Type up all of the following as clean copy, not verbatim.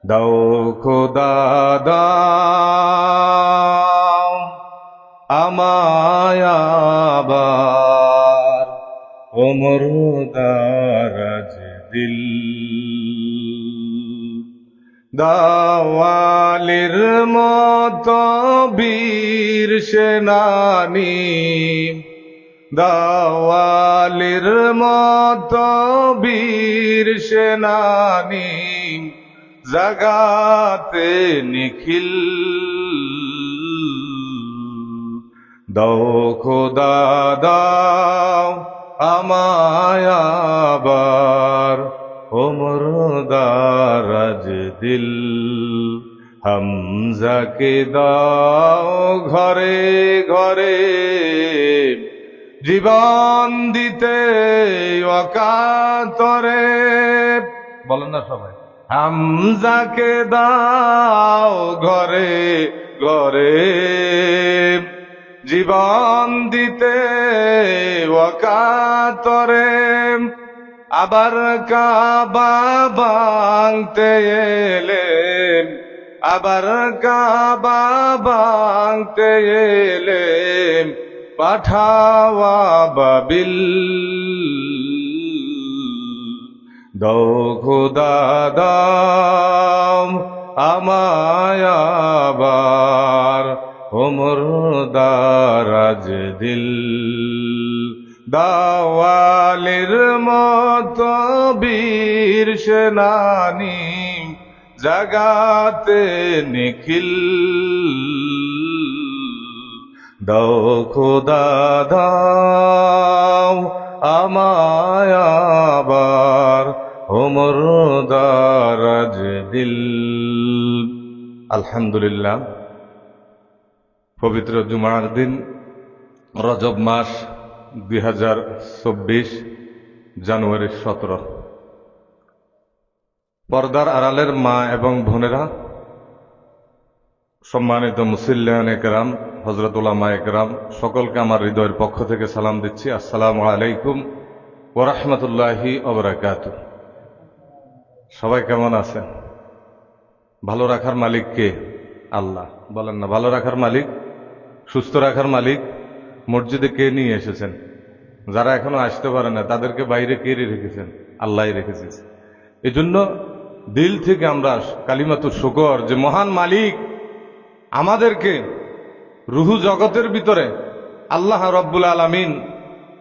দাও খোদা দাও আমায় আবার ওমর দারাজ দিল। দাওয়ালির মতো বীর সেনানী, দাওয়ালির মতো বীর সেনানী, জাগাতে নিখিল। দাও খোদা দাও আমায় আবার ওমর দারাজ দিল। হামজাকে দাও ঘরে ঘরে জীবন দিতে অকাতরে। বলেন না সবাই, হামজাকে দাও ঘরে ঘরে জীবন দিতে অকাতরে। আবার কাবা ভাঙতে এলে, আবার কাবা ভাঙতে এলে পাঠাওয়া বাবিল। দাও খোদা দাও আমায় আবার ওমর দারাজ দিল। দাওয়ালির মতো বীর সেনানী, জাগাতে নিখিল। দাও খোদা দাও আমায় আবার ওমর দারাজ দিল। আলহামদুলিল্লাহ, পবিত্র জুমার দিন, রজব মাস 2024, জানুয়ারি 17। পর্দার আড়ালের মা এবং বোনেরা, সম্মানিত মুসল্লিয়ান একরাম, হযরত উলামা একরাম, সকলকে আমার হৃদয়ের পক্ষ থেকে সালাম দিচ্ছি। আসসালামু আলাইকুম ওয়া রাহমাতুল্লাহি ওয়া বারাকাতুহু। সবাই কেমন আছেন? ভালো রাখার মালিক কে? আল্লাহ। বলেন না, ভালো রাখার মালিক, সুস্থ রাখার মালিক। মসজিদে কে নিয়ে এসেছেন? যারা এখনো আসতে পারে না তাদেরকে বাইরে কে রেখেছেন? আল্লাহ রেখেছেন। এই জন্য দিল থেকে আমরা কালিমাতুশ শুকর, যে মহান মালিক আমাদেরকে রুহু জগতের ভিতরে আল্লাহ রব্বুল আলামিন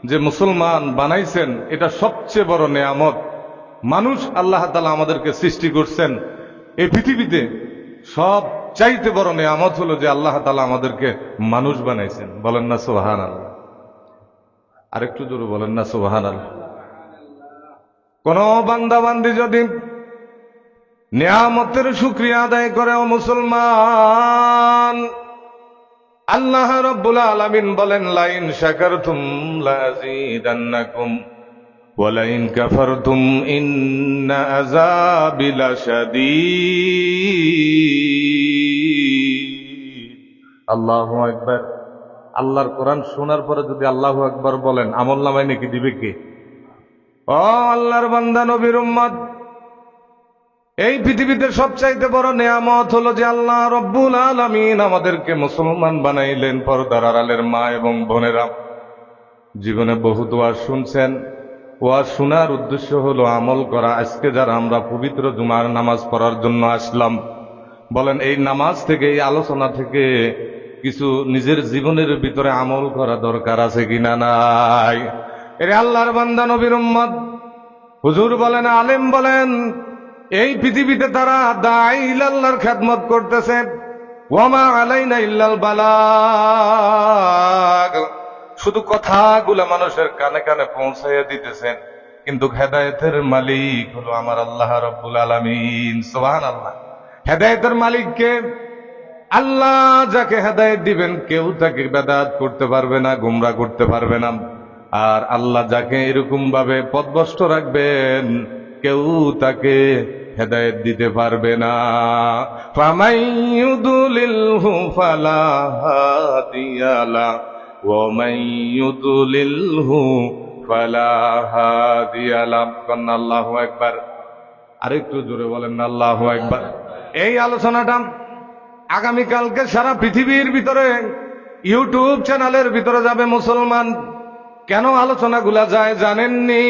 যে মুসলমান বানাইছেন, এটা সবচেয়ে বড় নেয়ামত। মানুষ আল্লাহ তাআলা আমাদেরকে সৃষ্টি করছেন। এই পৃথিবীতে সব চাইতে বড় নেয়ামত হলো যে আল্লাহ তাআলা আমাদেরকে মানুষ বানাইছেন। বলেন না সুবহানাল্লাহ? আরেকটু জোরে বলেন না সুবহানাল্লাহ? কোন বান্দা বান্দি যদি নেয়ামতের শুকরিয়া আদায় করে, ও মুসলমান, আল্লাহ রাব্বুল আলামিন বলেন, লাইন শাকারতুম লাযীদান্নাকুম ওয়া লাইন কাফারতুম ইন্না আযাবি লাশাদীদ। আল্লাহু আকবার। আল্লাহর কোরআন শোনার পরে যদি আল্লাহু আকবার বলেন, আমলনামায় নাকি দিবে কে? ও আল্লাহর বান্দা, নবীর উম্মত, এই পৃথিবীতে সবচাইতে বড় নেয়ামত হলো যে আল্লাহ রব্বুল আলামিন আমাদেরকে মুসলমান বানাইলেন। পর্দার আড়ালের মা এবং বোনেরা, জীবনে বহু ওয়াজ শুনছেন। ওয়াজ শোনার উদ্দেশ্য হলো আমল করা। আজকে যারা আমরা পবিত্র জুমার নামাজ পড়ার জন্য আসলাম, বলেন এই নামাজ থেকে, এই আলোচনা থেকে কিছু নিজের জীবনের ভিতরে আমল করা দরকার আছে কিনা? নাই। এর আল্লাহর বান্দা, নবীর উম্মত, হুজুর বলেন, আলেম বলেন, এই পৃথিবীতে তারা দাঈ ইলাল্লাহর খেদমত করতেছে। ওয়ামা আলাইনা ইল্লাল বালাগ, শুধু কথাগুলো মানুষের কানে কানে পৌঁছাইয়া দিতেছেন, কিন্তু হেদায়েতের মালিক হলো আমার আল্লাহ রাব্বুল আলামিন। সুবহানাল্লাহ। হেদায়েতের মালিক কে? আল্লাহ যাকে হেদায়েত দিবেন কেউ তাকে বেদাত করতে পারবে না, গুমরা করতে পারবে না। আর আল্লাহ যাকে এরকম ভাবে পথভ্রষ্ট রাখবেন কেউ তাকে হেদায়েত দিতে পারবে না। ফামাইয়ুদলিলহু ফালা হাদিয়া লা ওয়া মাইয়ুদলিলহু ফালা হাদিয়া লা। আল্লাহু আকবার। আরেকটু জোরে বলেন না আল্লাহু আকবার। এই আলোচনাটা আগামীকালকে সারা পৃথিবীর ভিতরে ইউটিউব চ্যানেলের ভিতরে যাবে। মুসলমান কেন আলোচনাগুলা যায় জানেননি?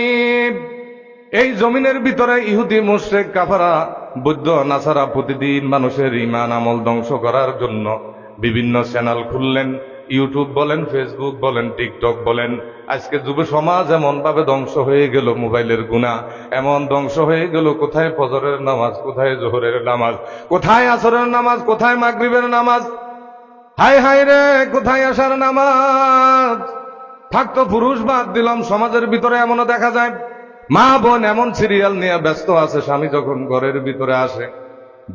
এই জমিনের ভিতরে ইহুদি মুশরিক কাফারা বৌদ্ধ নাসারা প্রতিদিন মানুষের ঈমান আমল ধ্বংস করার জন্য বিভিন্ন চ্যানেল খুললেন। ইউটিউব বলেন, ফেসবুক বলেন, টিকটক বলেন। আজকে যুব সমাজ এমন ভাবে ধ্বংস হয়ে গেল, মোবাইলের গুনাহ এমন ধ্বংস হয়ে গেল, কোথায় ফজরের নামাজ, কোথায় জোহরের নামাজ, কোথায় আসরের নামাজ, কোথায় মাগরিবের নামাজ, হায় হায় রে কোথায় আসার নামাজ। থাকতো পুরুষ বাদ দিলাম, সমাজের ভিতরে এমনও দেখা যায় মা বোন এমন সিরিয়াল নিয়ে ব্যস্ত আছে। স্বামী যখন ঘরের ভিতরে আসে,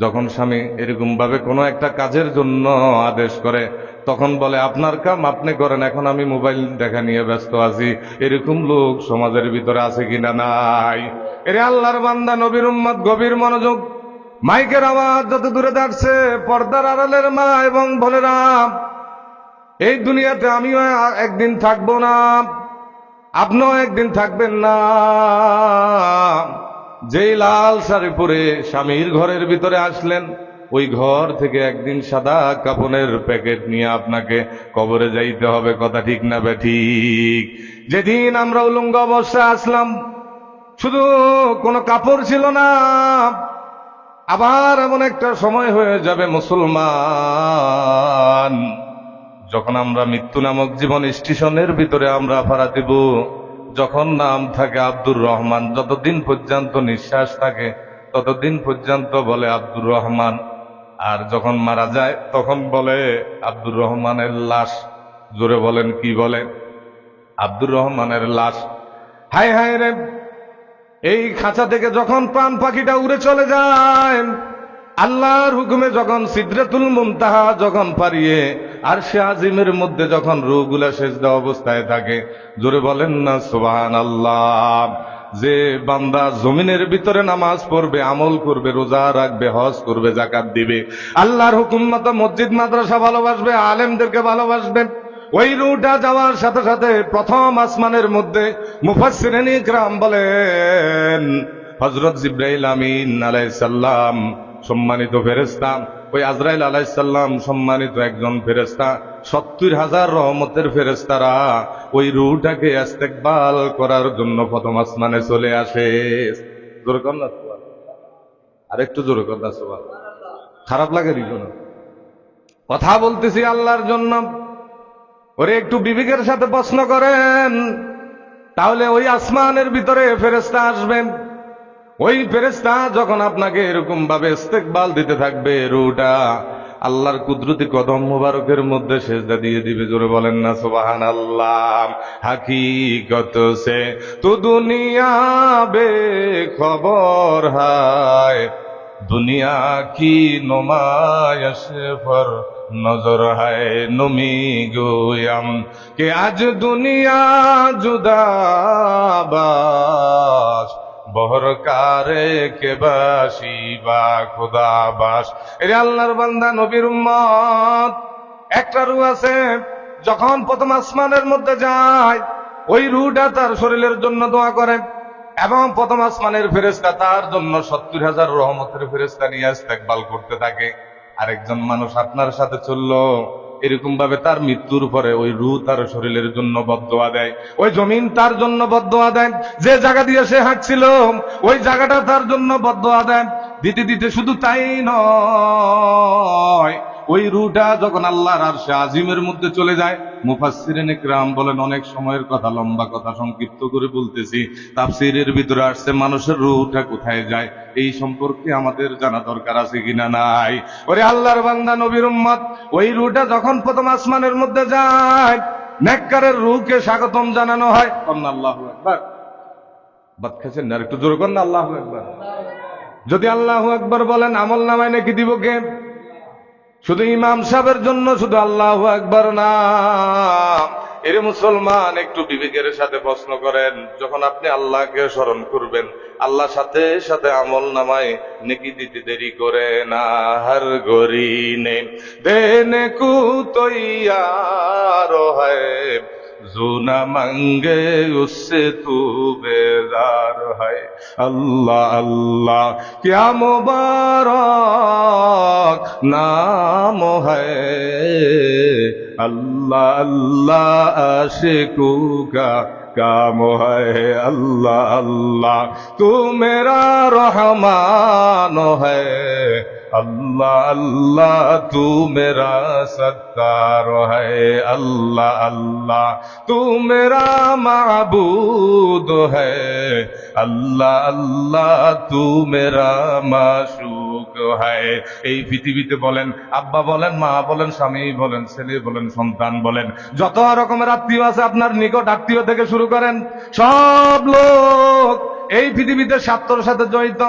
যখন স্বামী এরকম ভাবে কোনো একটা কাজের জন্য আদেশ করে, তখন বলে আপনার কাম আপনি করেন, এখন আমি মোবাইল দেখা নিয়ে ব্যস্ত আছি। এরকম লোক সমাজের ভিতরে আছে কিনা? নাই। এরে আল্লাহর বান্দা, নবীর উম্মত, গভীর মনোযোগ। মাইকের আওয়াজ যত দূরে যাচ্ছে, পর্দার আড়ালের মা এবং বোনেরা, এই দুনিয়াতে আমিও একদিন থাকবো না, আপনিও একদিন থাকবেন না। যেই লাল শাড়ি পরে স্বামীর ঘরের ভিতরে আসলেন, ওই ঘর থেকে একদিন সাদা কাপড়ের প্যাকেট নিয়ে আপনাকে কবরে যাইতে হবে। কথা ঠিক না বেঠিক? যেদিন আমরা উলঙ্গ অবস্থায় আসলাম, শুধু কোনো কাপড় ছিল না, আবার এমন একটা সময় হয়ে যাবে মুসলমান, যখন আমরা মৃত্যু নামক জীবন স্টেশনের ভিতরে আমরা ফাড়া দিব। যখন নাম থাকে আব্দুর রহমান, যতদিন পর্যন্ত নিঃশ্বাস থাকে ততদিন পর্যন্ত বলে আব্দুর রহমান, আর যখন মারা যায় তখন বলে আব্দুর রহমানের লাশ। জোরে বলেন, কি বলে? আব্দুর রহমানের লাশ। হায় হায় রে, এই খাঁচা থেকে যখন প্রাণ পাখিটা উড়ে চলে যায়, আল্লাহর হুকুমে যখন সিদরাতুল মুনতাহা যখন পারিয়ে আরশে আজিমের মধ্যে যখন রূহগুলা সেজদা অবস্থায় থাকে, জোরে বলেন না সুবহানাল্লাহ। যে বান্দা জমিনের ভিতরে নামাজ পড়বে, আমল করবে, রোজা রাখবে, হজ করবে, যাকাত দিবে, আল্লাহর হুকুম মতো মসজিদ মাদ্রাসা ভালোবাসবে, আলেমদেরকে ভালোবাসবে, ওই রুটা যাওয়ার সাথে সাথে প্রথম আসমানের মধ্যে মুফাসসিরিন ইকরাম বলেন হযরত জিবরাইল আমিন আলাইহিস সালাম সম্মানিত ফেরেশতা, ওই আজরাইল আলাইহিস সালাম সম্মানিত একজন ফেরেশতা, 70,000 রহমতের ফেরেশতারা ওই রূহটাকে ইস্তেকবাল করার জন্য প্রথম আসমানে চলে আসে। জোরে কর না সুবহানাল্লাহ, আরেকটু জোরে কর না সুবহানাল্লাহ। খারাপ লাগে রিজো না, কথা বলতেছি আল্লাহর জন্য। ওরে একটু বিবেকের সাথে প্রশ্ন করেন, তাহলে ওই আসমানের ভিতরে ফেরেশতা আসবেন। ওই ফেরেশতা যখন আপনাকে এরকম ভাবে ইস্তেকবাল দিতে থাকবে, রূহটা আল্লাহর কুদরতি কদম মুবারকের মধ্যে সেজদা দিয়ে দিবে। জোরে বলেন না সুবহানাল্লাহ। হাকিকত সে তো দুনিয়া বে খবর হায়, দুনিয়া কি নুমায়শ ফর নজর হায়, নমি গোয়াম কে আজ দুনিয়া জুদাবাস, বহরকারে কে বাসি বা খুদাবাস। এরে আল্লাহর বান্দা, নবীর উম্মত, একটা রূহ আছে, যখন প্রথম আসমানের মধ্যে যায়, ওই রূহটা তার শরীরের জন্য দোয়া করে, এবং প্রথম আসমানের ফেরেশতা তার জন্য 70,000 রহমতের ফেরেশতা নিয়ে ইস্তেকবাল করতে থাকে। আরেকজন মানুষ আপনার সাথে চললো, এরকম ভাবে তার মৃত্যুর পরে ওই রূহ তার শরীরের জন্য বদদোয়া দেয়, ওই জমিন তার জন্য বদদোয়া দেয়, যে জায়গা দিয়ে সে হাঁটছিল ওই জায়গাটা তার জন্য বদদোয়া দেয়। দিতে দিতে শুধু তাই নয়, ওই রূহটা যখন আল্লাহর আরশে আজিমের মধ্যে চলে যায়, মুফাসসিরিন ইকরাম বলেন, অনেক সময়ের কথা, লম্বা কথা সংক্ষিপ্ত করে বলতেছি, তাফসীরের ভিতরে আসছে মানুষের রূহটা কোথায় যায় এই সম্পর্কে আমাদের জানা দরকার আছে কিনা নাই। ওরে আল্লাহর বান্দা, নবীর উম্মত, ওই রূহটা যখন প্রথম আসমানের মধ্যে যায়, নেককারের রূহকে স্বাগতম জানানো হয়। আল্লাহু আকবার। বাদ খাচ্ছেন না, একটু জোরে করেন না আল্লাহু আকবার। যদি আল্লাহু আকবার বলেন, আমল নামায় নাকি দিব কে? শুধু ইমাম সাহেবের জন্য শুধু আল্লাহু আকবার না। এরে মুসলমান, একটু বিবেকের সাথে প্রশ্ন করেন, যখন আপনি আল্লাহকে স্মরণ করবেন, আল্লাহ সাথে সাথে আমল নামায় নেকি দিতে দেরি করে না। হর গরিনে দেনে কু তৈয়ার হয়, जो न मांगे उससे तू बेजार है। अल्लाह अल्लाह क्या मुबारक नाम है, अल्लाह अल्लाह आशिकों का काम है, अल्लाह अल्लाह तू मेरा रहमान है, अल्लाह अल्लाह तू मेरा सत्तार है, अल्लाह अल्लाह तू मेरा माबूद है, अल्लाह अल्लाह तू मेरा माशूक है। এই পৃথিবীতে বলেন আব্বা বলেন, মা বলেন, স্বামী বলেন, ছেলে বলেন, সন্তান বলেন, যত রকমের আত্মীয় আছে আপনার নিকট আত্মীয় থেকে শুরু করেন, সব লোক এই পৃথিবীতে স্বার্থের সাথে জড়িত।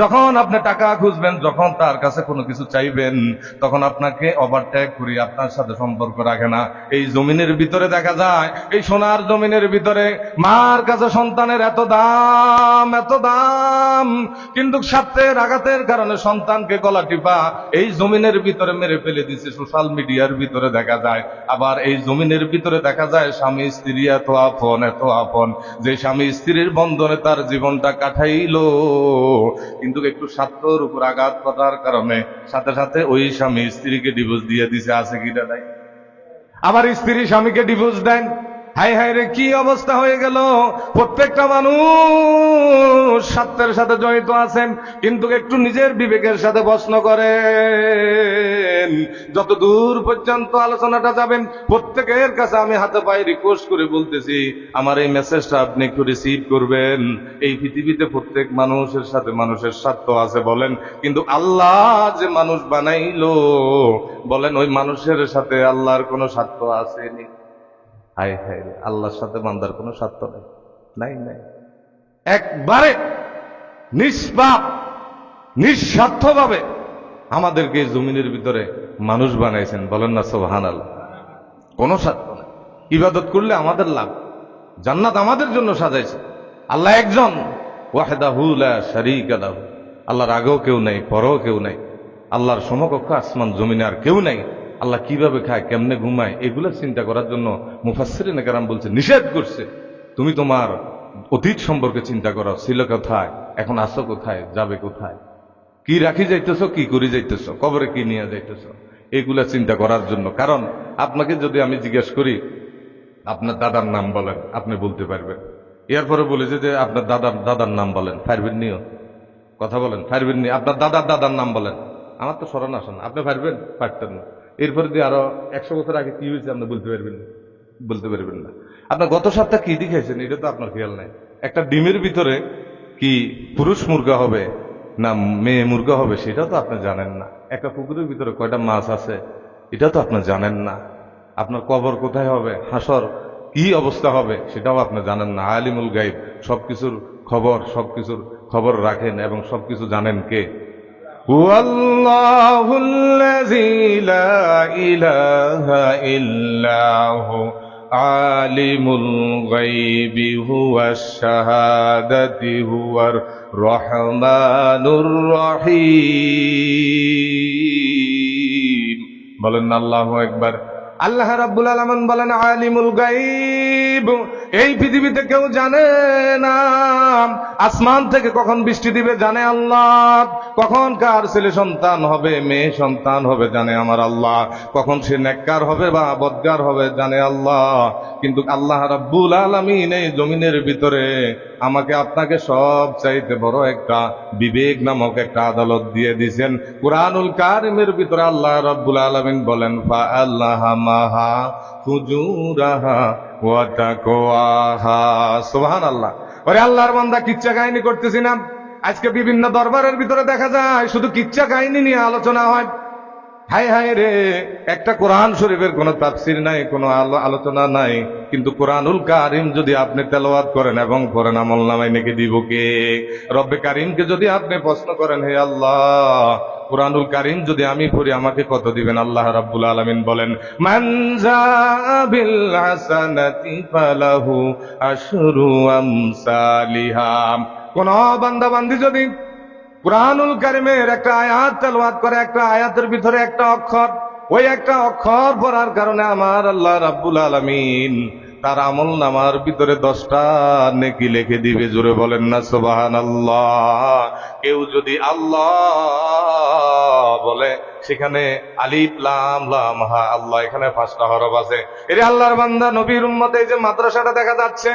যখন আপনি টাকা খুঁজবেন, যখন তার কাছে কোনো কিছু চাইবেন, তখন আপনাকে ওভারটেক করি, আপনার সাথে সম্পর্ক রাখে না। এই জমিনের ভিতরে দেখা যায়, এই সোনার জমিনের ভিতরে মার কাছে সন্তানের এত দাম, এত দাম, কিন্তু স্বার্থের আঘাতের কারণে সন্তানকে গলা টিপা এই জমিনের ভিতরে মেরে ফেলে দিচ্ছে। সোশ্যাল মিডিয়ার ভিতরে দেখা যায়, আবার এই জমিনের ভিতরে দেখা যায় স্বামী স্ত্রী এত আপন, এত আপন, যে স্বামী স্ত্রীর বন্ধনে তার জীবনটা কাটাইলো, কিন্তু একটু স্বার্থের উপর আঘাত করার কারণে সাথে সাথে ওই স্বামী স্ত্রীকে ডিভোর্স দিয়ে দিছে। আছে কিটা নাই? আবার স্ত্রী স্বামীকে ডিভোর্স দেন। হায় হায় রে, কি অবস্থা হয়ে গেল! প্রত্যেকটা মানুষ স্বার্থের সাথে জড়িত আছেন, কিন্তু একটু নিজের বিবেকের সাথে প্রশ্ন করেন। যত দূর পর্যন্ত আলোচনাটা যাবেন, প্রত্যেকের কাছে আমি হাতে পায়ে রিকোয়েস্ট করে বলতেছি, আমার এই মেসেজটা আপনি একটু রিসিভ করবেন। এই পৃথিবীতে প্রত্যেক মানুষের সাথে মানুষের স্বার্থ আছে বলেন, কিন্তু আল্লাহ যে মানুষ বানাইলো, বলেন ওই মানুষের সাথে আল্লাহর কোনো স্বার্থ আসেনি? হায় হায়, আল্লাহর সাথে বান্দার কোনো স্বার্থ নেই, নাই নাই। একবারে নিষ্পাপ নিঃস্বার্থভাবে আমাদেরকে জমিনের ভিতরে মানুষ বানাইছেন, বলেন না সুবহানাল্লাহ। কোনো স্বার্থ নেই। ইবাদত করলে আমাদের লাভ, জান্নাত আমাদের জন্য সাজাইছে। আল্লাহ একজন, ওয়াহদাহু লা শারীকা লাহু। আল্লাহর আগেও কেউ নাই, পরেও কেউ নাই। আল্লাহর সমকক্ষ আসমান জমিনে আর কেউ নাই। আল্লাহ কিভাবে খায়, কেমনে ঘুমায়, এগুলো চিন্তা করার জন্য মুফাসসিরিন কেরাম বলছে, নিষেধ করছে। তুমি তোমার অতীত সম্পর্কে চিন্তা করো, ছিল কোথায়, এখন আসো কোথায়, যাবে কোথায়, কি রাখি যাইতেছো, কি করি যাইতেছো, কবরে কি নিয়ে যাইতেছো, এগুলা চিন্তা করার জন্য। কারণ আপনাকে যদি আমি জিজ্ঞেস করি আপনার দাদার নাম বলেন, আপনি বলতে পারবেন। এরপরে বলে যে আপনার দাদার নাম বলেন, পারবেন নিও? কথা বলেন, পারবেন নি? আপনার দাদার নাম বলেন, আমার তো স্মরণ আসে না। আপনি পারবেন? পারতেন না। এরপরে দিয়ে আরো 100 বছর আগে কি হয়েছে আপনি বলতে পারবেন না, বলতে পারবেন না। আপনার গত সপ্তাহ কি দেখাইছেন এটা তো আপনার খেয়াল নাই। একটা ডিমের ভিতরে কি পুরুষ মুরগা হবে না মেয়ে মুরগা হবে সেটাও তো আপনি জানেন না। একটা পুকুরের ভিতরে কয়টা মাছ আছে এটা তো আপনি জানেন না। আপনার কবর কোথায় হবে, হাসর কি অবস্থা হবে সেটাও আপনি জানেন না। আলিমুল গায়ব, সবকিছুর খবর রাখেন এবং সবকিছু জানেন কে? হুয়াল্লাহুল্লাযী লা ইলাহা ইল্লাহু আলিমুল গায়বি হুয়াশ শাহাদাতি হুয়ার রহমানুর রহিম। বলেন না আল্লাহু আকবার। আল্লাহ রাব্বুল আলামিন বলেন আলিমুল গায়ব, এই পৃথিবীতে কেউ জানে না। আসমান থেকে কখন বৃষ্টি দিবে জানে আল্লাহ, কখন কার ছেলে সন্তান হবে, মেয়ে সন্তান হবে জানে আমার আল্লাহ, কখন সে নেককার হবে বা বদকার হবে জানে আল্লাহ। কিন্তু আল্লাহ রাব্বুল আলামিন এই জমিনের ভিতরে আমাকে আপনাকে সব চাইতে বড় একটা বিবেক নামক একটা আদালত দিয়ে দিয়েছেন। কুরআনুল কারীমের ভিতরে আল্লাহ রাব্বুল আলামিন বলেন ফাআল্লাহামাহা ফুজুরাহা ওয়া তাকওয়াহা। সুবহানাল্লাহ। ওরে আল্লাহর বান্দা, কিচ্ছা কাহিনী করতেছি না। আজকে বিভিন্ন দরবারের ভিতরে দেখা যায় শুধু কিচ্ছা কাহিনী নিয়ে আলোচনা হয়। হায় হায় রে, একটা কোরআন শরীফের কোনো তাফসীর নাই, কোনো আলোচনা নাই। কিন্তু কোরআনুল কারীম যদি আপনি তেলাওয়াত করেন এবং পড়েন, আমলনামায় নেকি দিব কে? রব্বে কারীমকে যদি আপনি প্রশ্ন করেন, হে আল্লাহ কোরআনুল কারীম যদি আমি পড়ি আমাকে কত দিবেন? আল্লাহ রাব্বুল আলামিন বলেন মান জাআ বিল হাসানাতি ফালাহু আশরু আমসালিহা। কোন বান্দা বান্দি যদি কুরআনুল কারীমের একটা আয়াত তেলাওয়াত করে, একটা আয়াতের ভিতরে একটা অক্ষর, ওই একটা অক্ষর পড়ার কারণে আমার আল্লাহ রাব্বুল আলামিন তার আমলনামার ভিতরে 10টা নেকি লিখে দিবে। জোরে বলেন না সুবহানাল্লাহ। কেউ যদি আল্লাহ বলে বলে সেখানে আলিফ লাম লাম হা আল্লাহ, এখানে 5টা হরফ আছে। এর আল্লাহর বান্দা নবীর উম্মতে এই যে মাদ্রাসাটা দেখা যাচ্ছে,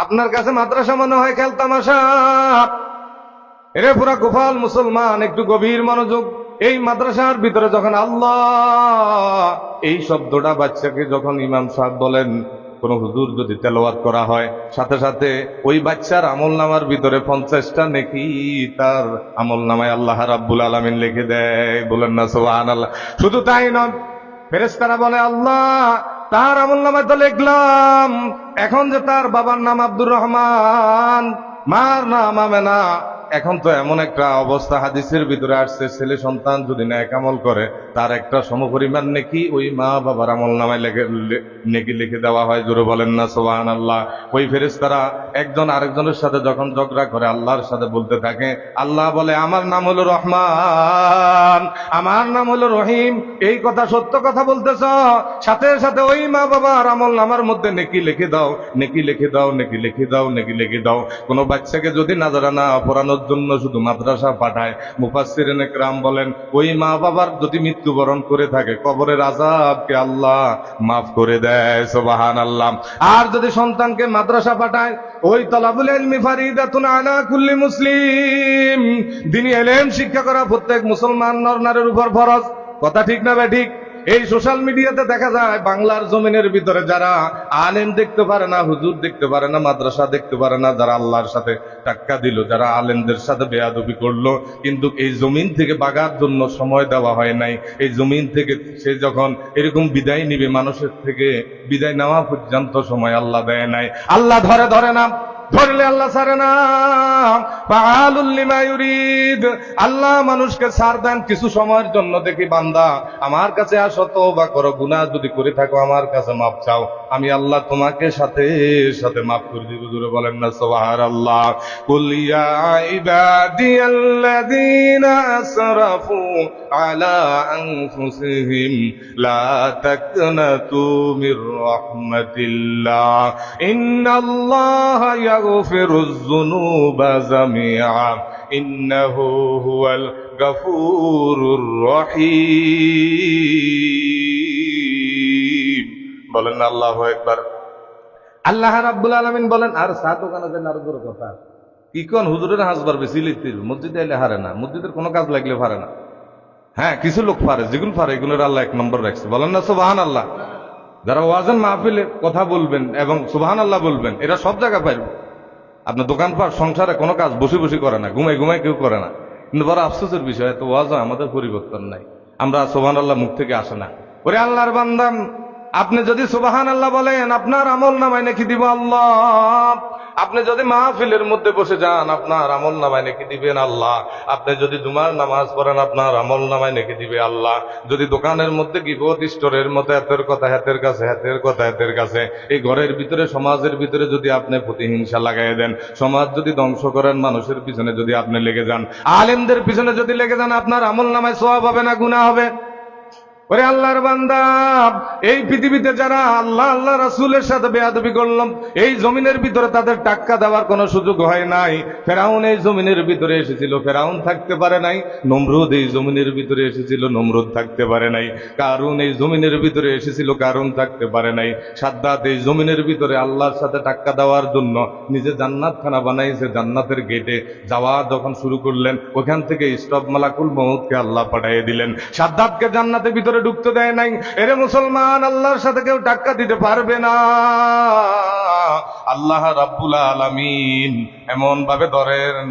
আপনার কাছে মাদ্রাসা মনে হয় খেলতামাশা? এরে পুরা গোপাল মুসলমান, একটু গভীর মনোযোগ। এই মাদ্রাসার ভিতরে যখন আল্লাহ এই শব্দটা বাচ্চাকে যখন ইমাম সাহেব বলেন, কোন হুজুর যদি তেলাওয়াত করা হয়, সাথে সাথে ওই বাচ্চার আমলনামার ভিতরে 50টা নেকি তার আমলনামায় আল্লাহ রাব্বুল আলামিন লিখে দেয়। বলেন না সুবহানাল্লাহ। শুধু তাই নয়, ফেরেশতারা বলে আল্লাহ তার আমলনামায় তো লিখলাম, এখন যে তার বাবার নাম আব্দুর রহমান, মার নাম আমেনা, এখন তো এমন একটা অবস্থা হাদিসের ভিতরে আসছে, ছেলে সন্তান যদি নেক আমল করে তার একটা সমপরিমাণ নেকি ওই মা বাবার আমলনামায় নেকি লিখে দেওয়া হয়। জোরে বলেন না সুবহানাল্লাহ। ওই ফেরেশতারা একজন আরেকজনের সাথে যখন ঝগড়া করে আল্লাহর সাথে বলতে থাকে, আল্লাহ বলে আমার নাম হলো রহমান, আমার নাম হলো রহিম, এই কথা সত্য কথা বলতেছ, সাথে সাথে ওই মা বাবার আমলনামার মধ্যে নেকি লিখে দাও, নেকি লিখে দাও, নেকি লিখে দাও, নেকি লিখে দাও। কোন বাচ্চাকে যদি নাজারানা পড়ানোর জন্য শুধু মাদ্রাসা পাঠায়, মুফাসসিরিন ইকরাম বলেন ওই মা বাবার যদি মৃত্যুবরণ করে থাকে কবরের আযাবকে আল্লাহ মাফ করে দেয়। সুবহানাল্লাহ। আর যদি সন্তানকে মাদ্রাসা পাঠায়, ওই তলাবুল ইলমি ফারিদাতুন আলা কুল্লি মুসলিম, দ্বীনি ইলম শিক্ষা করা প্রত্যেক মুসলমান নর নারীর উপর ফরজ। কথা ঠিক না বেঠিক? এই সোশ্যাল মিডিয়াতে দেখা যায় বাংলার জমিনের ভিতরে যারা আলেম দেখতে পারে না, হুজুর দেখতে পারে না, মাদ্রাসা দেখতে পারে না, যারা আল্লাহর সাথে টাক্কা দিল, যারা আলেমদের সাথে বেয়াদবি করলো, কিন্তু এই জমিন থেকে বাগার জন্য সময় দেওয়া হয় নাই। এই জমিন থেকে সে যখন এরকম বিদায় নিবে, মানুষের থেকে বিদায় নেওয়া পর্যন্ত সময় আল্লাহ দেয় নাই। আল্লাহ ধরে ধরে না, ধরলে আল্লাহ ছাড়ে না। ফাআলুল লিমা ইউরিদ, আল্লাহ মানুষকে ছাড় দেন কিছু সময়ের জন্য। দেখি বান্দা আমার কাছে আসো, তওবা করো, গুনাহ যদি করে থাকো আমার কাছে মাফ চাও, আমি আল্লাহ তোমাকে সাথে সাথে মাফ করে দিব। জোরে বলেন না সুবহানাল্লাহ। কুল ইয়া ইবাদিয়াল্লাযীনা আসরাফু আলা আনফুসিহিম লা তাকনাতু মির রাহমাতিল্লাহ ইন্নাল্লাহা ইয়াগফিরুয যুনুবা জামিআ ইন্নাহু হুয়াল গফুরুর রহিম। বলেন আল্লাহু আকবার। আল্লাহ রাব্বুল আলামিন বলেন, আর সাত ওখানে যে নারদুর কথা কি কোন হুজুরের হাসবার বেশি লিখতিল, মসজিদে এলে হারে না, মসজিদের কোনো কাজ লাগলে পারে না। হ্যাঁ, কিছু লোক পারে, যেগুলো পারে এগুলোর আল্লাহ 1 নম্বর রাখছে। বলেন না সুবহানাল্লাহ। যারা ওয়াজের মাহফিলে কথা বলবেন এবং সুবহানাল্লাহ বলবেন, এরা সব জায়গায় পারবে। আপনার দোকানপাট সংসারে কোনো কাজ বসে বসে করে না, ঘুমাই ঘুমাই কেউ করে না। কিন্তু বড় আফসোসের বিষয়, এত ওয়াজ আমাদের পরিবর্তন নাই, আমরা সুবহানাল্লাহ মুখ থেকে আসে না। ওরে আল্লাহর বান্দা, আপনি যদি সুবহানাল্লাহ বলেন আপনার আমলনামায় নেকি দিব আল্লাহ। আপনি যদি মাহফিলের মধ্যে বসে যান আপনার আমলনামায় নেকি দিবেন আল্লাহ। আপনি যদি জুমার নামাজ পড়েন আপনার আমলনামায় নেকি দিবে আল্লাহ। যদি দোকানের মধ্যে গিবত স্টোরের মধ্যে হাতের কথা হাতের কাছে, হাতের কথা হাতের কাছে, এই ঘরের ভিতরে সমাজের ভিতরে যদি আপনি প্রতিহিংসা লাগাই দেন, সমাজ যদি ধ্বংস করেন, মানুষের পিছনে যদি আপনি লেগে যান, আলেমদের পিছনে যদি লেগে যান, আপনার আমলনামায় সওয়াব হবে না গুনাহ হবে? ওরে আল্লাহর বান্দা, এই পৃথিবীতে যারা আল্লাহ আল্লাহ রাসূলের সাথে বেয়াদবি করলাম, এই জমিনের ভিতরে তাদের টাক্কা দেওয়ার কোনো সুযোগ হয় নাই। ফেরাউন এই জমিনের ভিতরে এসেছিল, ফেরাউন থাকতে পারে নাই। নমরুদ এই জমিনের ভিতরে এসেছিল, নমরুদ থাকতে পারে নাই। কারুন এই জমিনের ভিতরে এসেছিল, কারুন থাকতে পারে নাই। সাদ্দাত এই জমিনের ভিতরে আল্লাহর সাথে টাক্কা দেওয়ার জন্য নিজে জান্নাতখানা বানাইছে, জান্নাতের গেটে যাওয়া যখন শুরু করলেন, ওখান থেকে স্টপ মালাকুল মউতকে আল্লাহ পাঠিয়ে দিলেন। সাদ্দাতকে জান্নাতের ভিতরে ঢুকতে দেয় নাই। এরে মুসলমান, আল্লাহর সাথে কেউ টাক্কা দিতে পারবে না। আল্লাহ রাব্বুল আলামিন এমন ভাবে ধরেন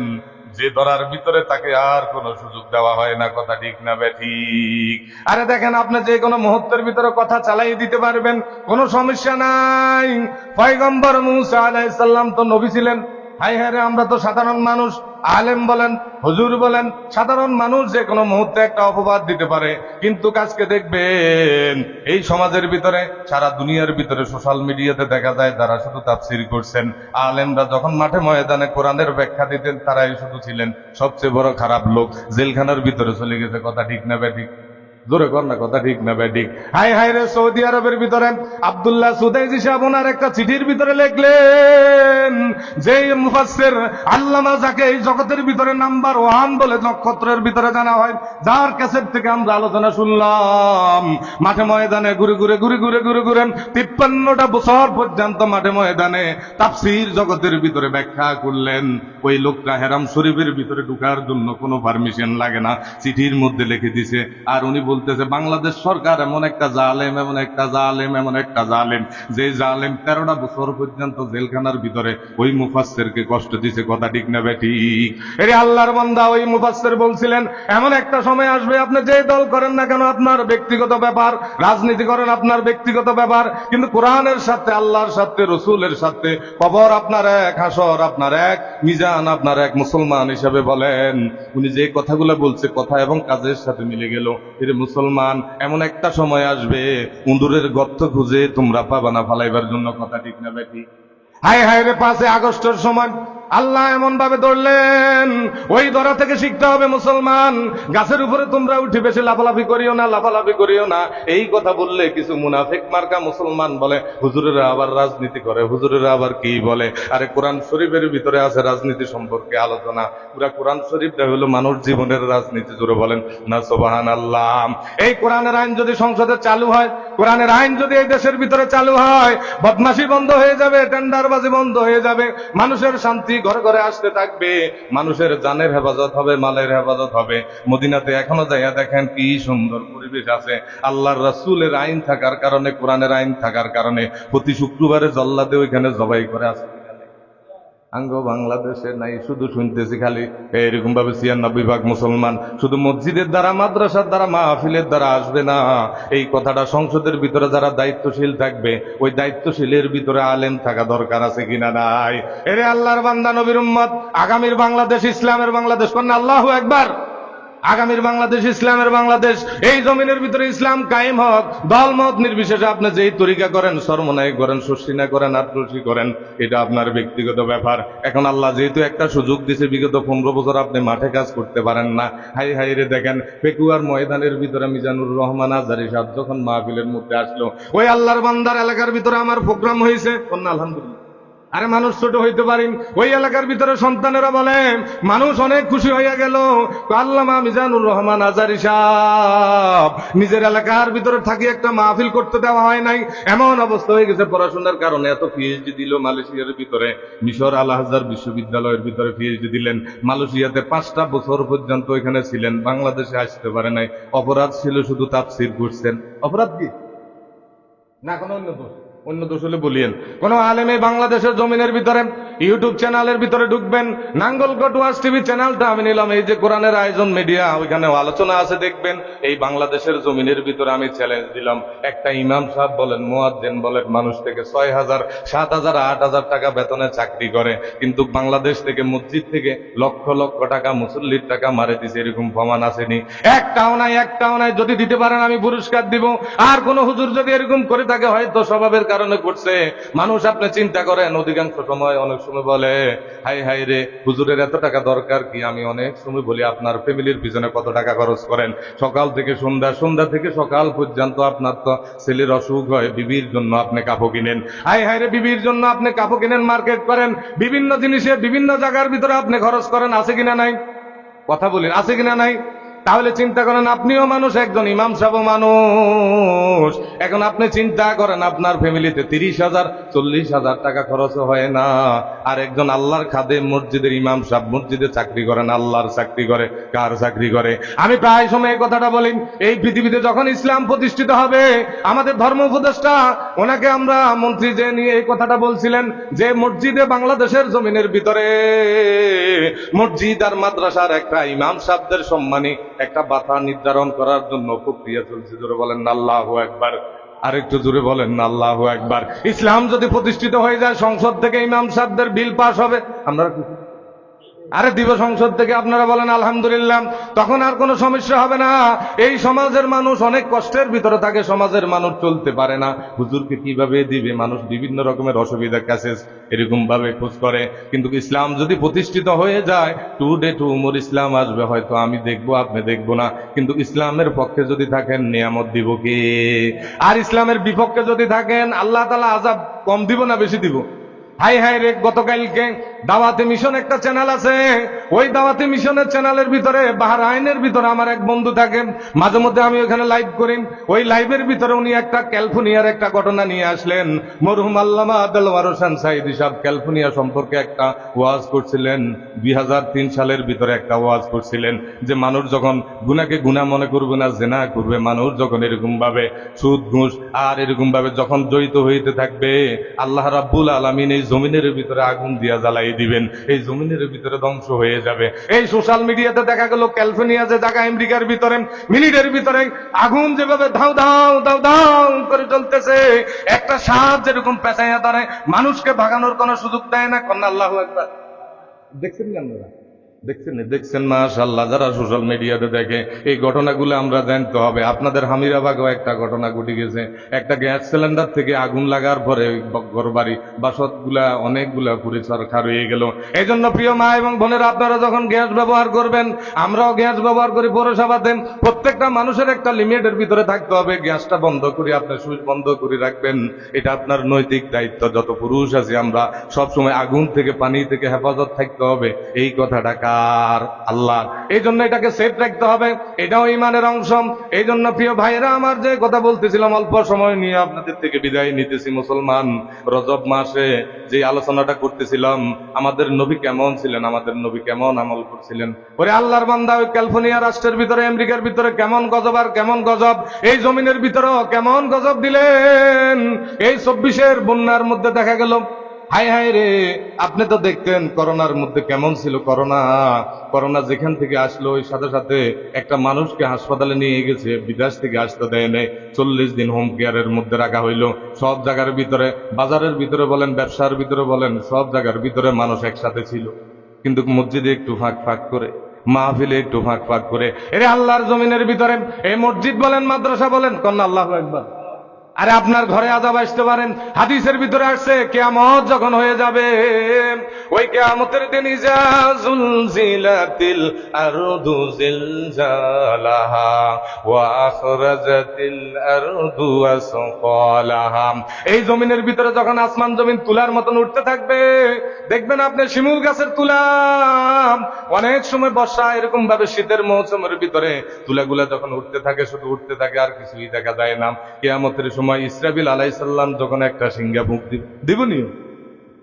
যে ধরার ভিতরে তাকে আর কোনো সুযোগ দেওয়া হয় না। কথা ঠিক না বেঠিক? আরে দেখেন, আপনি যে কোনো মুহূর্তের ভিতরে কথা চালাই দিতে পারবেন, কোনো সমস্যা নাই। পয়গম্বর মূসা আলাইহিস সালাম তো নবী ছিলেন। হায় হায় রে, আমরা তো সাধারণ মানুষ। আলেম বলেন, হুজুর বলেন, সাধারণ মানুষ যে কোনো মুহূর্তে একটা অপবাদ দিতে পারে। কিন্তু আজকে দেখবেন এই সমাজের ভিতরে, সারা দুনিয়ার ভিতরে সোশ্যাল মিডিয়াতে দেখা যায় যারা শুধু তাফসীর করছেন, আলেমরা যখন মাঠে ময়দানে কোরআনের ব্যাখ্যা দিতেন, তারাই শুধু ছিলেন সবচেয়ে বড় খারাপ লোক, জেলখানার ভিতরে চলে গেছে। কথা ঠিক না বেঠিক? জোরে কর না, কথা ঠিক না ব্যাঠিক? হাই হাই রে, সৌদি আরবের ভিতরে আব্দুল্লাহ সুদাইজি সাহেব ওনার একটা চিঠির ভিতরে লিখলেন যে মুফাসসির আল্লামা যাকে এই জগতের ভিতরে নাম্বার 1 বলে নক্ষত্রের ভিতরে জানা হয়, যার কাছের থেকে আমরা আলোচনা শুনলাম, মাঠে ময়দানে ঘুরে 53টা বছর পর্যন্ত মাঠে ময়দানে তাফসীর জগতের ভিতরে ব্যাখ্যা করলেন। ওই লোকটা হেরাম শরীফের ভিতরে ঢোকার জন্য কোনো পারমিশন লাগে না, চিঠির মধ্যে লিখে দিছে। আর উনি বলতেছে বাংলাদেশ সরকার এমন একটা জালেম, যে জালেম 13টা বছর পর্যন্ত জেলখানার ভিতরে ওই মুফাসসিরকে কষ্ট দিছে। কথা ঠিক না বেঠিক? এরে আল্লাহর বান্দা, ওই মুফাসসির বলছিলেন এমন একটা সময় আসবে, আপনি যে দল করেন না কেন আপনার ব্যক্তিগত ব্যাপার, রাজনীতি করেন আপনার ব্যক্তিগত ব্যাপার, কিন্তু কোরআনের সাথে, আল্লাহর সাথে, রসুলের সাথে কবর আপনার এক, হাসর আপনার এক, মিজান আপনার এক। মুসলমান হিসাবে বলেন, উনি যে কথাগুলো বলছে কথা এবং কাজের সাথে মিলে গেল। এর মুসলমান, এমন একটা সময় আসবে উন্দুরের গর্ত খুঁজে তোমরা পাবা না ফালাইবার জন্য। কথা ঠিক না বেঠি? হায় হায় রে, 5 আগস্টের সময় আল্লাহ এমন ভাবে ধরলেন, ওই ধরা থেকে শিখতে হবে মুসলমান। গাছের উপরে তোমরা উঠে বেশি লাফালাফি করিও না। এই কথা বললে কিছু মুনাফিক মার্কা মুসলমান বলে হুজুরেরা আবার রাজনীতি করে, হুজুরেরা আবার কি বলে। আরে কোরআন শরীফের ভিতরে আছে রাজনীতি সম্পর্কে আলোচনা। পুরা কোরআন শরীফটা হলো মানুষ জীবনের রাজনীতি। জোরে বলেন না সুবহানাল্লাহ। এই কোরআনের আইন যদি সংসদে চালু হয়, কোরআনের আইন যদি এই দেশের ভিতরে চালু হয়, বদমাশি বন্ধ হয়ে যাবে, টেন্ডারবাজি বন্ধ হয়ে যাবে, মানুষের শান্তি ঘরে ঘরে আসতে থাকবে, মানুষের জানের হেফাজত হবে, মালের হেফাজত হবে। মদিনাতে এখনো যাইয়া দেখেন কি সুন্দর পরিবেশ আছে। আল্লাহর রাসূলের আইন থাকার কারণে, কোরআনের আইন থাকার কারণে প্রতি শুক্রবারে জল্লাদে ওইখানে জবাই করে আছে। আঙ্গ বাংলাদেশে নাই, শুধু শুনতেছি খালি এরকম ভাবে 96% মুসলমান শুধু মসজিদের দ্বারা, মাদ্রাসার দ্বারা, মাহফিলের দ্বারা আসবে না। এই কথাটা সংসদের ভিতরে যারা দায়িত্বশীল থাকবে, ওই দায়িত্বশীলের ভিতরে আলেম থাকা দরকার আছে কিনা নাই? এরে আল্লাহর বান্দা, নবীর উম্মত, আগামীর বাংলাদেশ ইসলামের বাংলাদেশ করেন। আল্লাহু আকবার। আগামীর বাংলাদেশ ইসলামের বাংলাদেশ। এই জমিনের ভিতরে ইসলাম কায়েম হোক, দলমত নির্বিশেষে আপনি যেই তরিকা করেন, সরমনাই করেন, সুশিনা করেন, আত্মসী করেন, এটা আপনার ব্যক্তিগত ব্যাপার। এখন আল্লাহ যেহেতু একটা সুযোগ দিছে, বিগত 15 বছর আপনি মাঠে কাজ করতে পারেন না। হাই হাই রে, দেখেন পেকুয়ার ময়দানের ভিতরে মিজানুর রহমান আজারি সাহেব যখন মাহফিলের মধ্যে আসলো, ওই আল্লাহর বান্দার এলাকার ভিতরে আমার প্রোগ্রাম হয়েছে, আলহামদুলিল্লাহ। আরে মানুষ ছোট হইতে পারেন, ওই এলাকার ভিতরে সন্তানেরা বলে মানুষ অনেক খুশি হইয়া গেল। আল্লামা মিজানুর রহমান আজারি সাহেব নিজের এলাকার ভিতরে থাকি একটা মাহফিল করতে দেওয়া হয় নাই, এমন অবস্থা হয়ে গেছে। পড়াশোনার কারণে এত পিএইচডি দিল মালয়েশিয়ার ভিতরে, মিশর আল আজহার বিশ্ববিদ্যালয়ের ভিতরে পিএইচডি দিলেন। মালয়েশিয়াতে 5টা বছর পর্যন্ত এখানে ছিলেন, বাংলাদেশে আসতে পারে নাই। অপরাধ ছিল শুধু তাফসীর করছেন। অপরাধ কি না, কোনো অন্য দোষ হলে বলিয়েন। কোন আলেমে বাংলাদেশের জমিনের ভিতরে ইউটিউব চ্যানেলের ভিতরে ঢুকবেন, নাঙ্গলকোট ওয়াজ টিভি চ্যানেলটা আমি নিলাম, এই যে কোরআনের আয়োজন মিডিয়া, ওইখানে আলোচনা আছে দেখবেন। এই বাংলাদেশের জমিনের ভিতরে আমি চ্যালেঞ্জ দিলাম, একটা ইমাম সাহেব বলেন, মুয়াজ্জিন বলেন, মানুষ থেকে 6,000, 7,000, 8,000 টাকা বেতনে চাকরি করে, কিন্তু বাংলাদেশ থেকে মসজিদ থেকে লক্ষ লক্ষ টাকা মুসল্লির টাকা মারে দিছে, এরকম প্রমাণ আসেনি? একটাও নাই। যদি দিতে পারেন আমি পুরস্কার দিব। আর কোন হুজুর যদি এরকম করে থাকে, হয়তো স্বভাবের কারণে করছে। মানুষ আপনি চিন্তা করেন, অধিকাংশ সময় অনেক সময় বলে হাই হাই রে, হুজুরের এত টাকা দরকার কি? আমি অনেক সময় বলি আপনার ফ্যামিলির পিছনে কত টাকা খরচ করেন? সকাল থেকে সন্ধ্যা, সন্ধ্যা থেকে সকাল পর্যন্ত আপনার তো ছেলের অসুখ হয়, বিবির জন্য আপনি কাপড় কিনেন, হাই হাই রে, বিবির জন্য আপনি কাপড় কিনেন, মার্কেট করেন, বিভিন্ন জিনিসে বিভিন্ন জায়গার ভিতরে আপনি খরচ করেন, আছে কিনা নাই? কথা বলেন, আছে কিনা নাই? তাহলে চিন্তা করেন, আপনিও মানুষ, একজন ইমাম সাহেব মানুষ। এখন আপনি চিন্তা করেন, আপনার ফ্যামিলিতে 30,000, 40,000 টাকা খরচ হয় না, আর একজন আল্লাহর খাদেম, মসজিদের ইমাম সাহেব, মসজিদে চাকরি করেন, আল্লাহর চাকরি করে, কার চাকরি করে? আমি প্রায় সময় এই কথাটা বলি, এই পৃথিবীতে যখন ইসলাম প্রতিষ্ঠিত হবে, আমাদের ধর্ম উপদেষ্টা, ওনাকে আমরা মন্ত্রী যে নিয়ে এই কথাটা বলছিলেন যে মসজিদে বাংলাদেশের জমিনের ভিতরে মসজিদ আর মাদ্রাসার একটা ইমাম সাহেবদের সম্মানী একটা বাতা নির্ধারণ করার জন্য প্রক্রিয়া চলছে। জোরে বলেন না আল্লাহু আকবার। আরেকটু জোরে বলেন না আল্লাহু আকবার। ইসলাম যদি প্রতিষ্ঠিত হয়ে যায়, সংসদ থেকে ইমাম সাহেবদের বিল পাস হবে। আমরা আরে দিব সংসদ থেকে, আপনারা বলেন আলহামদুলিল্লাহ, তখন আর কোনো সমস্যা হবে না। এই সমাজের মানুষ অনেক কষ্টের ভিতরে থাকে, সমাজের মানুষ চলতে পারে না, হুজুরকে কিভাবে দিবে, মানুষ বিভিন্ন রকমের অসুবিধা কাছে এরকম ভাবে খোঁজ করে। কিন্তু ইসলাম যদি প্রতিষ্ঠিত হয়ে যায়, টু ডে টু উমর ইসলাম আসবে, হয়তো আমি দেখবো আপনি দেখবো না, কিন্তু ইসলামের পক্ষে যদি থাকেন নিয়ামত দিব কে? আর ইসলামের বিপক্ষে যদি থাকেন আল্লাহ তাআলা আযাব কম দিব না বেশি দিব? হাই হাই রে, গতকালকে দাওয়াতে মিশন একটা চ্যানেল আছে, ওই দাওয়াতে মিশনের চ্যানেলের ভিতরে বাহরাইনের ভিতরে আমার এক বন্ধু থাকে, মাঝে মধ্যে আমি ওখানে লাইভ করি। ওই লাইভের ভিতরে উনি একটা ক্যালিফোর্নিয়ার একটা ঘটনা নিয়ে আসলেন। মরহুম আল্লামা দেলওয়ার হোসেন সাঈদী সাহেব ক্যালিফোর্নিয়া সম্পর্কে একটা ওয়াজ করছিলেন, 2003 সালের ভিতরে একটা ওয়াজ করছিলেন যে মানুষ যখন গুনাহকে গুনাহ মনে করবে না, জিনা করবে, মানুষ যখন এরকম ভাবে সুদ ঘুষ আর এরকম ভাবে যখন জড়িত হইতে থাকবে, আল্লাহ রাব্বুল আলামিন এই জমিনের ভিতরে আগুন দিয়া জ্বালাই দিবেন, এই জমিনের ভিতরে ধ্বংস হয়ে যাবে। এই সোশ্যাল মিডিয়াতে দেখা গেল ক্যালিফোর্নিয়া যে জায়গা আমেরিকার ভিতরে মিনিটের ভিতরে আগুন যেভাবে ধাও ধাও ধাও ধাও করে চলতেছে, একটা সাপ যেরকম পেঁচাইয়া দাঁড়ায়, মানুষকে ভাগানোর কোনো সুযোগ দেয় না। কন্যা আল্লাহু আকবার। দেখছেন কি আপনারা? দেখছেন মাশাআল্লাহ। যারা সোশ্যাল মিডিয়াতে দেখে এই ঘটনাগুলো আমরা জানতে হবে। আপনাদের হামিরাবাগও একটা ঘটনা ঘটে গেছে, একটা গ্যাস সিলিন্ডার থেকে আগুন লাগার পরে ঘরবাড়ি বাসতগুলা অনেকগুলা পুড়ে ছারখার হয়ে গেল। এই জন্য প্রিয় মা এবং বোনেরা, আপনারা যখন গ্যাস ব্যবহার করবেন, আমরাও গ্যাস ব্যবহার করি পৌরসভাতে, প্রত্যেকটা মানুষের একটা লিমিটের ভিতরে থাকতে হবে। গ্যাসটা বন্ধ করে আপনি সুইচ বন্ধ করে রাখবেন, এটা আপনার নৈতিক দায়িত্ব। যত পুরুষ আছি আমরা সবসময় আগুন থেকে পানি থেকে হেফাজত থাকতে হবে, এই কথাটা কার? আল্লাহ। এই জন্য এটাকে সেফ রাখতে হবে, এটাও ইমানের অংশ। এই জন্য প্রিয় ভাইরা আমার, যে কথা বলতেছিলাম, অল্প সময় নিয়ে আপনাদের থেকে বিদায় নিতেছি। মুসলমান, রজব মাসে যে আলোচনাটা করতেছিলাম, আমাদের নবী কেমন ছিলেন, আমাদের নবী কেমন আমল করছিলেন। ওরে আল্লাহর বান্দা, ওই ক্যালিফোর্নিয়া রাষ্ট্রের ভিতরে আমেরিকার ভিতরে কেমন গজব আর কেমন গজব, এই জমিনের ভিতরেও কেমন গজব দিলেন। এই 24-এর বন্যার মধ্যে দেখা গেল, হাই হাই রে, আপনি তো দেখতেন করোনার মধ্যে কেমন ছিল। করোনা যেখান থেকে আসলো, ওই সাথে সাথে একটা মানুষকে হাসপাতালে নিয়ে গেছে, বিদেশ থেকে আসতে দেয় নাই, 40 দিন হোম কেয়ারের মধ্যে রাখা হইলো। সব জায়গার ভিতরে, বাজারের ভিতরে বলেন, ব্যবসার ভিতরে বলেন, সব জায়গার ভিতরে মানুষ একসাথে ছিল, কিন্তু মসজিদে একটু ফাঁক ফাঁক করে, মাহফিলে একটু ফাঁক ফাঁক করে। এরে আল্লাহর জমিনের ভিতরে এই মসজিদ বলেন, মাদ্রাসা বলেন, কন্যা আল্লাহু আকবার। আরে আপনার ঘরে আযাব আসতে পারেন, হাদিসের ভিতরে আসছে কিয়ামত যখন হয়ে যাবে, ওই কিয়ামতের দিন ইজা যুলজিলাতিল আরদু জিলজালাহা ওয়া আখরাজাতিল আরদু আসকালাহা, এই জমিনের ভিতরে যখন আসমান জমিন তুলার মতন উঠতে থাকবে, দেখবেন আপনি শিমুল গাছের তুলা, অনেক সময় বর্ষা এরকম ভাবে শীতের মৌসুমের ভিতরে তুলাগুলা যখন উঠতে থাকে, শুধু উঠতে থাকে, আর কিছুই দেখা যায় না। কিয়ামতের সময় ইসরাফিল আলাইহিস সালাম যখন একটা সিংহা ফুঁক দিবনি,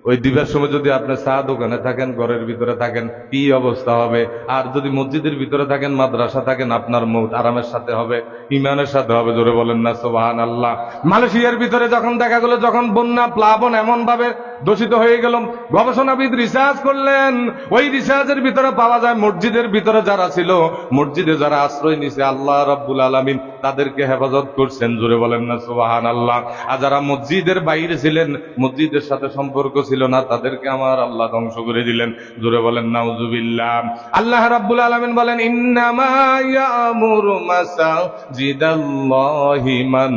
ওই দিবার সময় যদি আপনি চা দোকানে থাকেন, ঘরের ভিতরে থাকেন, কি অবস্থা হবে? আর যদি মসজিদের ভিতরে থাকেন, মাদ্রাসা থাকেন, আপনার মৌত আরামের সাথে হবে, ইমানের সাথে হবে। জোরে বলেন না সুবহানাল্লাহ। মালয়েশিয়ার ভিতরে যখন দেখা গেল, যখন বন্যা প্লাবন এমন ভাবে দূষিত হয়ে গেল, গবেষণাবিদ রিসার্চ করলেন, ওই রিসার্চের ভিতরে পাওয়া যায় মসজিদের ভিতরে যারা ছিল, মসজিদে যারা আশ্রয় নিছে, আল্লাহ রাব্বুল আলামিন তাদেরকে হেফাজত করছেন। জোরে বলেন না সুবহানাল্লাহ। আর যারা মসজিদের বাইরে ছিলেন, মসজিদের সাথে সম্পর্ক ছিল না, তাদেরকে আমার আল্লাহ ধ্বংস করে দিলেন। জোরে বলেন নাউজুবিল্লাহ। আল্লাহ রাব্বুল আলামিন বলেন, ইন্নামা ইয়ামুরু মাসাজিদাল্লাহি মান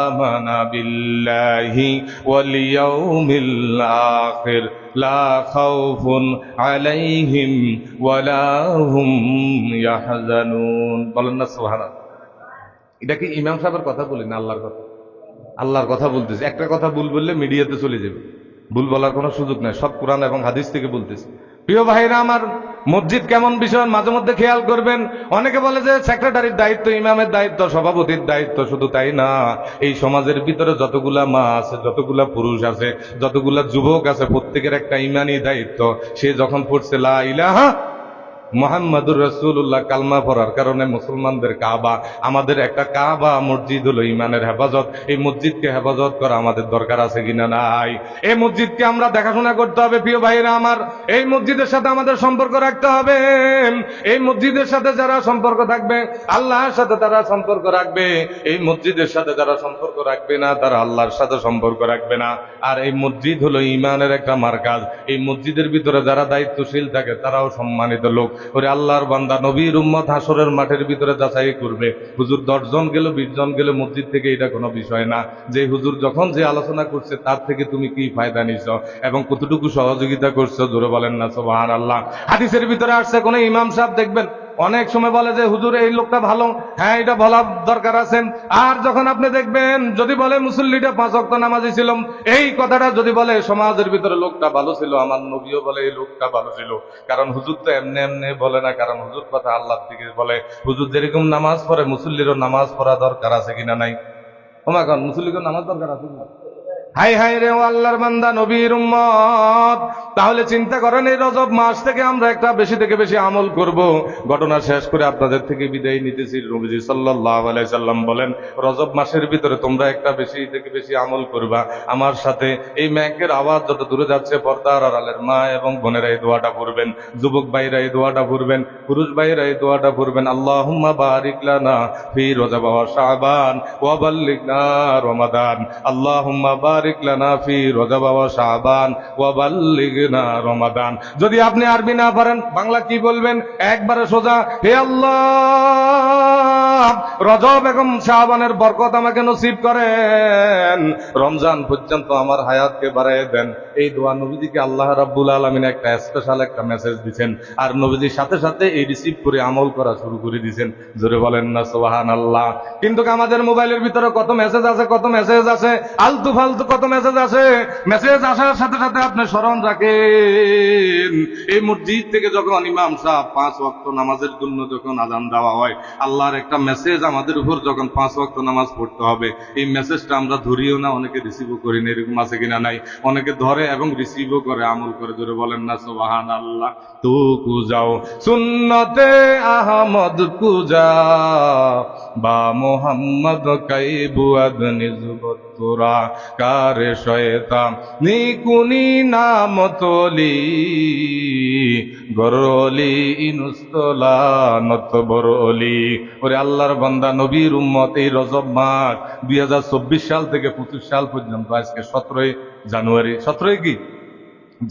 আমানা বিল্লাহি ওয়াল ইয়াউমিল আখির লা খাউফুন আলাইহিম ওয়ালা হুম ইয়াহজানুন। বলেন না সুবহানাল্লাহ। এটা কি ইমাম সাহেবের কথা বলি না, আল্লাহর কথা? আল্লাহর কথা বলতেছে। একটা কথা ভুল বললে মিডিয়াতে চলে যাবে, ভুল বলার কোনো সুযোগ নাই, সব কোরআন এবং হাদিস থেকে বলতেছে। প্রিয় ভাইরা আমার, মসজিদ কেমন বিষয় মাঝে মধ্যে খেয়াল করবেন। অনেকে বলে যে সেক্রেটারির দায়িত্ব, ইমামের দায়িত্ব, সভাপতির দায়িত্ব, শুধু তাই না, এই সমাজের ভিতরে যতগুলা মা আছে, যতগুলা পুরুষ আছে, যতগুলা যুবক আছে, প্রত্যেকের একটা ইমানি দায়িত্ব। সে যখন পড়ছে লা ইলাহা মুহাম্মাদুর রাসূলুল্লাহ কালমা পড়ার কারণে মুসলমানদের কাবা, আমাদের একটা কাবা মসজিদ হলো ইমানের হেফাজত। এই মসজিদকে হেফাজত করা আমাদের দরকার আছে কিনা নাই? এই মসজিদকে আমরা দেখাশোনা করতে হবে প্রিয় ভাইরা আমার। এই মসজিদের সাথে আমাদের সম্পর্ক রাখতে হবে। এই মসজিদের সাথে যারা সম্পর্ক থাকবে আল্লাহর সাথে তারা সম্পর্ক রাখবে, এই মসজিদের সাথে যারা সম্পর্ক রাখবে না তারা আল্লাহর সাথে সম্পর্ক রাখবে না। আর এই মসজিদ হলো ইমানের একটা মার্কাজ। এই মসজিদের ভিতরে যারা দায়িত্বশীল থাকে তারাও সম্মানিত লোক। ওরে আল্লাহর বান্দা, নবীর উম্মত হাসরের মাঠের ভিতরে যাচাই করবে, হুজুর 10 জন গেল 20 জন গেল মসজিদ থেকে, এটা কোনো বিষয় না। যে হুজুর যখন যে আলোচনা করছে তার থেকে তুমি কি ফায়দা নিছ এবং কতটুকু সহযোগিতা করছো, জোরে বলেন না সুবহানাল্লাহ। হাদিসের ভিতরে আসছে, কোন ইমাম সাহেব দেখবেন অনেক সময় বলে যে হুজুর এই লোকটা ভালো, হ্যাঁ এটা বলা দরকার আছে। আর যখন আপনি দেখবেন যদি বলে মুসল্লিটা 5 ওয়াক্ত নামাজি ছিল, এই কথাটা যদি বলে সমাজের ভিতরে লোকটা ভালো ছিল, আমার নবীও বলে এই লোকটা ভালো ছিল। কারণ হুজুর তো এমনি এমনি বলে না, কারণ হুজুর কথা আল্লাহর দিকে বলে। হুজুর যেরকম নামাজ পড়ে মুসল্লিরও নামাজ পড়া দরকার আছে কিনা নাই? ওমা কন মুসল্লিরও নামাজ দরকার আছে কিনা? হাই হাই রে ও আল্লাহর বান্দা, নবীর উম্মত, তাহলে চিন্তা করেন এই রজব মাস থেকে আমরা একটা বেশি থেকে বেশি আমল করব। ঘটনা শেষ করে আপনাদের থেকে বিদায় নিতেছি। নবীজি সাল্লাল্লাহু আলাইহি সাল্লাম বলেন, রজব মাসের ভিতরে তোমরা একটা বেশি থেকে বেশি আমল করবা। আমার সাথে এই মাইকের আওয়াজ যত দূরে যাচ্ছে পর্দার আড়ালের মা এবং বোনেরা এই দোয়াটা পড়বেন, যুবক ভাইরা এই দোয়াটা পড়বেন, পুরুষ ভাইরা এই দোয়াটা পড়বেন। আল্লাহুম্মা বারিক লানা ফি রজব ওয়া শাবান ওয়া বাল্লিগনা রমাদান। আল্লাহুম্মা বারিক লানা ফি রজব ওয়া শাবান ওয়া বাল্লিগনা রমাদান। যদি আপনি আরবি না পারেন, বাংলা কি বলবেন? একবারে সোজা, হে আল্লাহ, রজব এবং শাবানের বরকত আমাকে নসিব করেন, রমজান পর্যন্ত আমার হায়াতকে বাড়ায় দেন। এই দোয়া নবীজিকে আল্লাহ রাব্বুল আলামিন একটা স্পেশাল একটা মেসেজ দিবেন, আর নবীজির সাথে সাথে এই রিসিভ করে আমল করা শুরু করে দিবেন। জোরে বলেন না সুবহানাল্লাহ। কিন্তু আমাদের মোবাইলের ভিতরে কত মেসেজ আছে, কত মেসেজ আছে, আলতু ফালতু কত মেসেজ আছে। মেসেজ আসার সাথে সাথে আপনি স্মরণ রাখেন, এই মসজিদ থেকে যখন ইমাম সাহেব 5 ওয়াক্ত নামাজের জন্য যখন আযান দেওয়া হয়, আল্লাহর একটা মেসেজ আমাদের উপর যখন 5 ওয়াক্ত নামাজ পড়তে হবে, এই মেসেজটা আমরা ধরিও না, অনেকে রিসিভও করি না। এরকম আছে কিনা নাই? অনেকে ধরে এবং রিসিভও করে, আমল করে। জোরে বলেন না সুবহানাল্লাহ। তু কুজাও সুন্নতে আহমদ কুজা বা মোহাম্মদ কাইবুয়াদ নিজবত তোরা কারে শয়তান নিকুনি নাম তোলি গরলি ইনুস্তলা নত বরলি। ওরে আল্লাহর বান্দা, নবীর উম্মত, এই রজব মাস 2024 সাল থেকে 25 সাল পর্যন্ত আজকে 17 জানুয়ারি, 17 কি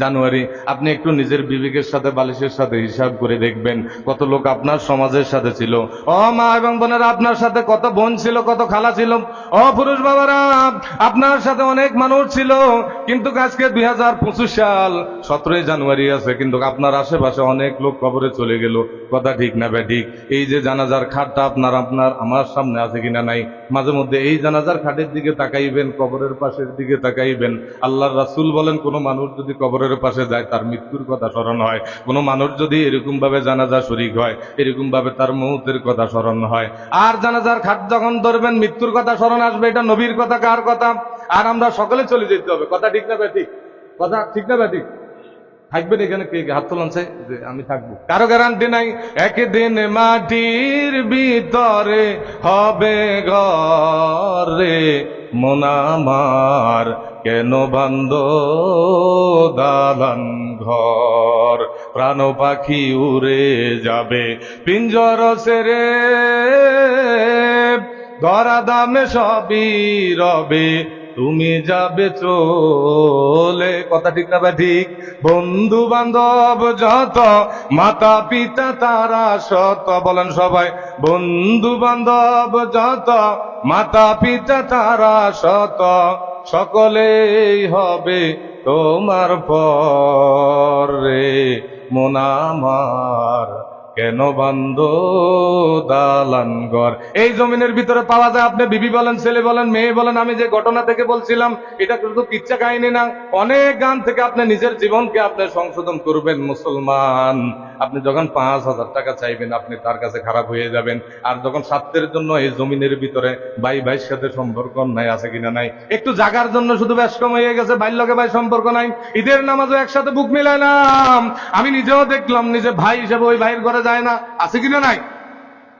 জানুয়ারি, আপনি একটু নিজের বিবেকের সাথে বালিশের সাথে হিসাব করে দেখবেন কত লোক আপনার সমাজের সাথে ছিল। ও মা এবং বোনেরা, আপনার সাথে কত বোন ছিল, কত খালা ছিল। ও পুরুষ বাবারা, আপনার সাথে অনেক মানুষ ছিল। কিন্তু আজকে 2025 সাল, 17 জানুয়ারি আছে, কিন্তু আপনার আশেপাশে অনেক লোক কবরে চলে গেল। কথা ঠিক না ঠিক? এই যে জানাজার খাটটা আপনার আমার সামনে আছে কিনা নাই, মাঝে মধ্যে এই জানাজার খাটের দিকে তাকাইবেন, কবরের পাশের দিকে তাকাইবেন। আল্লাহর রাসূল বলেন, কোন মানুষ যদি কবরের পাশে যায় তার মৃত্যুর কথা স্মরণ হয়, কোন মানুষ যদি এরকম ভাবে জানাজা শরীক হয়, এরকম ভাবে তার মৌতের কথা স্মরণ হয়। আর জানাজার খাট যখন ধরবেন মৃত্যুর কথা স্মরণ আসবে। এটা নবীর কথা, কার কথা? আর আমরা সকলে চলে যেতে হবে। কথা ঠিক না ঠিক? কথা ঠিক না ঠিক? থাকবেন এখানে কে? হাত তোলানছে যে আমি থাকবো, কারো গ্যারান্টি নাই। একদিন মাটির ভিতরে হবে ঘরে, মন আমার কেন বান্দ দালান ঘর, প্রাণ পাখি উড়ে যাবে পিঞ্জর সেরে, ধরা দামে সবই রবে তুমি যাবে চলে। কথা ঠিক না ঠিক? বন্ধু বান্ধব যত, মাতা পিতা তারা শত, বলেন সবাই, বন্ধু বান্ধব যত, মাতা পিতা তারা শত, সকলেই হবে তোমার পরে, মন আমার কেন বান্দ দালান ঘর। এই জমিনের ভিতরে পাওয়া যায়, আপনি বিবি বলেন, ছেলে বলেন, মেয়ে বলেন। আমি যে ঘটনা থেকে বলছিলাম এটা কিন্তু কিচ্ছা কাহিনী না, অনেক গান থেকে আপনি নিজের জীবনকে আপনি সংশোধন করবেন। মুসলমান, আপনি যখন 5,000 টাকা চাইবেন আপনি তার কাছে খারাপ হয়ে যাবেন। আর যখন স্বার্থের জন্য এই জমিনের ভিতরে ভাই ভাইয়ের সাথে সম্পর্ক নাই, আছে কিনা নাই, একটু জাগার জন্য শুধু বেশ কম হয়ে গেছে, ভাইয়ের লগে ভাই সম্পর্ক নাই, ঈদের নামাজও একসাথে বুক মিলাইলাম, আমি নিজেও দেখলাম নিজে ভাই হিসেবে ওই ভাইয়ের ঘরে যায় না, আছে কিনা নাই?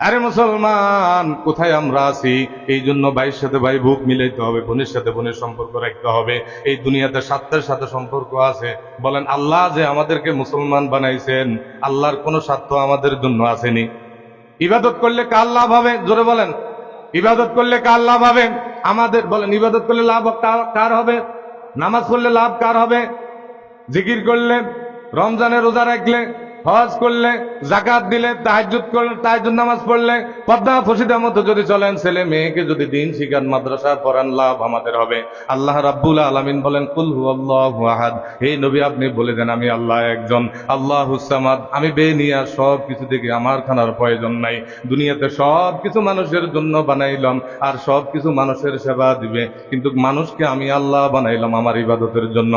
আরে মুসলমান, কোথায় আমরা আছি? এই জন্য ভাইয়ের সাথে ভাই বুক মিলাইতে হবে, বোনের সাথে বোনের সম্পর্ক রাখতে হবে। এই দুনিয়াতে স্বার্থের সাথে সম্পর্ক আছে। বলেন আল্লাহ যে আমাদেরকে মুসলমান বানাইছেন, আল্লাহর কোন স্বার্থ আমাদের জন্য আসেনি? ইবাদত করলে কার লাভ হবে? জোরে বলেন, ইবাদত করলে কার লাভ হবে? আমাদের। বলেন ইবাদত করলে লাভ কার হবে? নামাজ পড়লে লাভ কার হবে? জিকির করলে, রমজানে রোজা রাখলে, হজ করলে, যাকাত দিলে, তাহাজ্জুদ করলে, তাহাজ্জুদ নামাজ পড়লে, পর্দা ফসিদার মতো যদি চলেন, ছেলে মেয়েকে যদি দিন শিখান, মাদ্রাসা পড়ান, লাভ আমাদের হবে। আল্লাহ রাব্বুল আলামিন বলেন কুল হুয়াল্লাহু আহাদ, হে নবী আপনি বলে দেন আমি আল্লাহ একজন, আল্লাহুস সামাদ, আমি বেনিয়া, সব কিছু থেকে আমার খানার প্রয়োজন নাই। দুনিয়াতে সব কিছু মানুষের জন্য বানাইলাম, আর সব কিছু মানুষের সেবা দিবে, কিন্তু মানুষকে আমি আল্লাহ বানাইলাম আমার ইবাদতের জন্য।